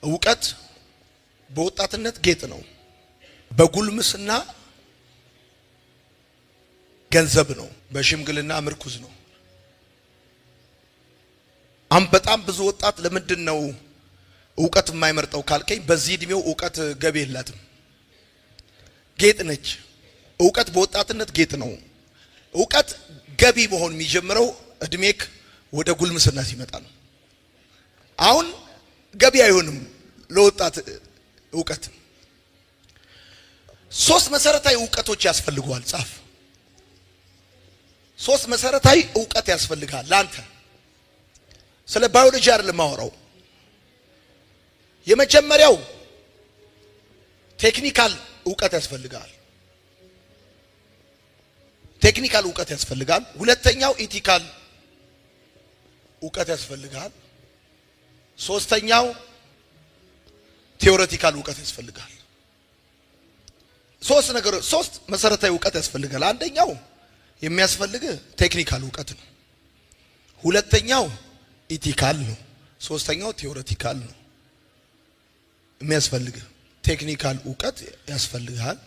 እውቀት በወጣትነት ጌጥ ነው። በጉልምስና ገንዘብ ነው። በሽምግልና ምርኩዝ ነው። በጣም ብዙ ወጣት ለምንድን ነው እውቀት የማይመርጠው ካልከኝ፣ በዚህ እድሜው እውቀት ገቢ የላትም። ጌጥ ነች። እውቀት በወጣትነት ጌጥ ነው። እውቀት ገቢ መሆን የሚጀምረው እድሜክ ወደ ጉልምስና ሲመጣ ነው። አሁን ገቢ አይሆንም ለወጣት እውቀት። ሶስት መሰረታዊ እውቀቶች ያስፈልጋል። ጻፍ። ሶስት መሰረታዊ እውቀት ያስፈልጋል ላንተ። ስለ ባዮሎጂ አይደለም ማወራው። የመጀመሪያው ቴክኒካል እውቀት ያስፈልጋል። ቴክኒካል እውቀት ያስፈልጋል። ሁለተኛው ኢቲካል እውቀት ያስፈልጋል። ሶስተኛው ቴዎሬቲካል እውቀት ያስፈልጋል። ሶስት መሰረታዊ እውቀት ያስፈልጋል። አንደኛው የሚያስፈልግ ቴክኒካል እውቀት ነው። ሁለተኛው ኢቲካል ነው። ሶስተኛው ቴዎሬቲካል ነው። የሚያስፈልግ ቴክኒካል እውቀት ያስፈልጋል።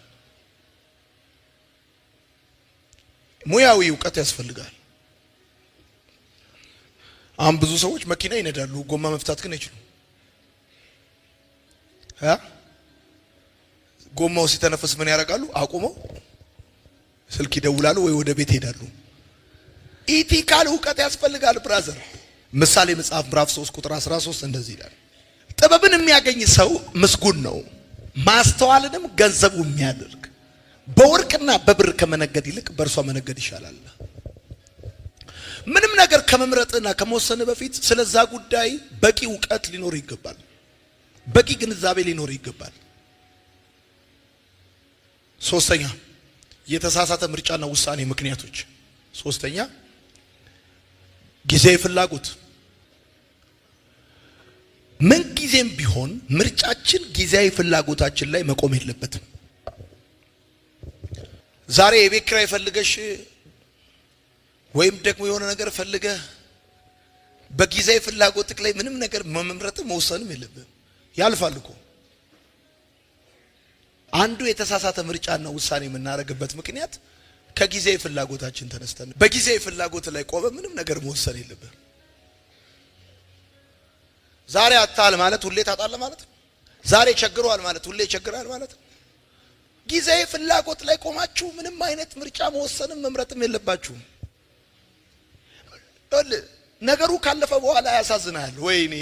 ሙያዊ እውቀት ያስፈልጋል። አሁን ብዙ ሰዎች መኪና ይነዳሉ፣ ጎማ መፍታት ግን አይችሉም። ጎማው ሲተነፍስ ምን ያደርጋሉ? አቁመው ስልክ ይደውላሉ ወይ ወደ ቤት ይሄዳሉ። ኢቲካል እውቀት ያስፈልጋል ብራዘር። ምሳሌ መጽሐፍ ምዕራፍ 3 ቁጥር 13 እንደዚህ ይላል፣ ጥበብን የሚያገኝ ሰው ምስጉን ነው፣ ማስተዋልንም ገንዘቡ የሚያደርግ በወርቅና በብር ከመነገድ ይልቅ በእርሷ መነገድ ይሻላል። ምንም ነገር ከመምረጥና ከመወሰን በፊት ስለዛ ጉዳይ በቂ እውቀት ሊኖር ይገባል። በቂ ግንዛቤ ሊኖር ይገባል። ሶስተኛ የተሳሳተ ምርጫና ውሳኔ ምክንያቶች። ሶስተኛ ጊዜያዊ ፍላጎት። ምን ጊዜም ቢሆን ምርጫችን ጊዜያዊ ፍላጎታችን ላይ መቆም የለበትም። ዛሬ የቤት ኪራይ ፈልገሽ ወይም ደግሞ የሆነ ነገር ፈልገህ በጊዜያዊ ፍላጎትክ ላይ ምንም ነገር መምረጥም መወሰንም የለብህም። ያልፋል እኮ። አንዱ የተሳሳተ ምርጫና ውሳኔ የምናደርግበት ምክንያት ከጊዜያዊ ፍላጎታችን ተነስተን በጊዜያዊ ፍላጎት ላይ ቆመ ምንም ነገር መወሰን የለብህም። ዛሬ አጣል ማለት ሁሌ ታጣለህ ማለት ነው። ዛሬ ቸግሯል ማለት ሁሌ ቸግራል ማለት ነው። ጊዜያዊ ፍላጎት ላይ ቆማችሁ ምንም አይነት ምርጫ መወሰንም መምረጥም የለባችሁም። ነገሩ ካለፈ በኋላ ያሳዝናል። ወይኔ